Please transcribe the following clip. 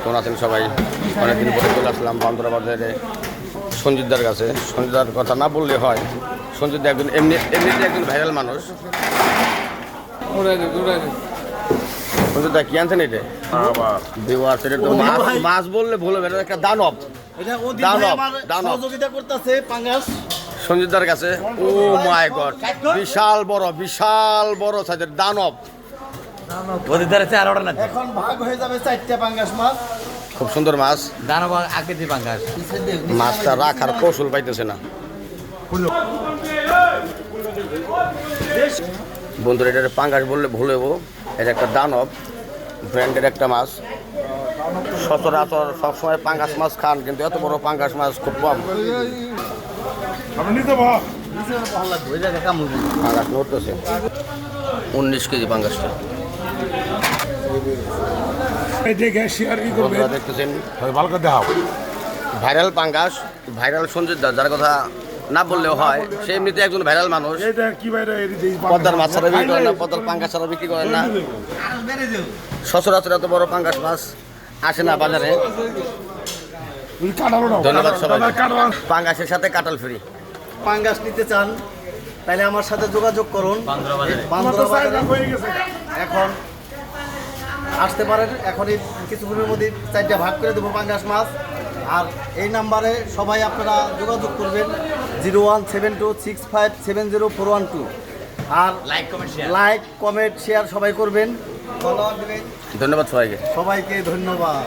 কেমন আছেন সবাই? অনেকদিন পরে চলে আসলাম বান্দরা বাজারে সঞ্জিতদার কাছে। সঞ্জিতদার কথা না বললে হয়, সঞ্জিত একজন এমনিতে একজন ভাইরাল মানুষ। সঞ্জিতদা কি আনছেন এটা? মাছ বললে ভুল হবে, একটা দানব। সঞ্জিতদার কাছে ও মাই গড, বিশাল বড় সাইজের দানব। এখন ভাগ হয়ে যাবে 4টা পাঙ্গাস মাছ। খুব সুন্দর মাছ। দানব আকৃতির পাঙ্গাস। মাছটা রাখার কৌশল পাইতেছে না বন্ধুরা। এটা পাঙ্গাস বললে ভুল হবো, এটা একটা দানব ব্র্যান্ডের একটা মাছ। সচরাচর সবসময় পাঙ্গাস মাছ খান, কিন্তু এত বড় পাঙ্গাস মাছ খুব কম। পাঙ্গাস নড়তেছে 19 কেজি পাঙ্গাসটা। বন্ধুরা দেখতেছেন ভাইরাল পাঙ্গাস, ভাইরাল সঞ্জিত দা, যার কথা না বললেও হয়। সে এমনিতে একজন ভাইরাল মানুষ। পদ্মার মাছ ছাড়া বিক্রি করেন না, পদ্মার পাঙ্গাস ছাড়া বিক্রি করেন না। সচরাচর এত বড় পাঙ্গাস মাছ আসে না বাজারে। ধন্যবাদ সবাই। পাঙ্গাসের সাথে কাঁঠাল ফ্রি। পাঙ্গাস নিতে চান তাহলে আমার সাথে যোগাযোগ করুন। বান্দরা বাজারে এখন আসতে পারেন। এখনই কিছুক্ষণের মধ্যে 4টা ভাগ করে দেবো পাঙ্গাস মাছ। আর এই নাম্বারে সবাই আপনারা যোগাযোগ করবেন 017265704112। আর লাইক কমেন্ট শেয়ার সবাই করবেন। ধন্যবাদ সবাইকে। সবাইকে ধন্যবাদ।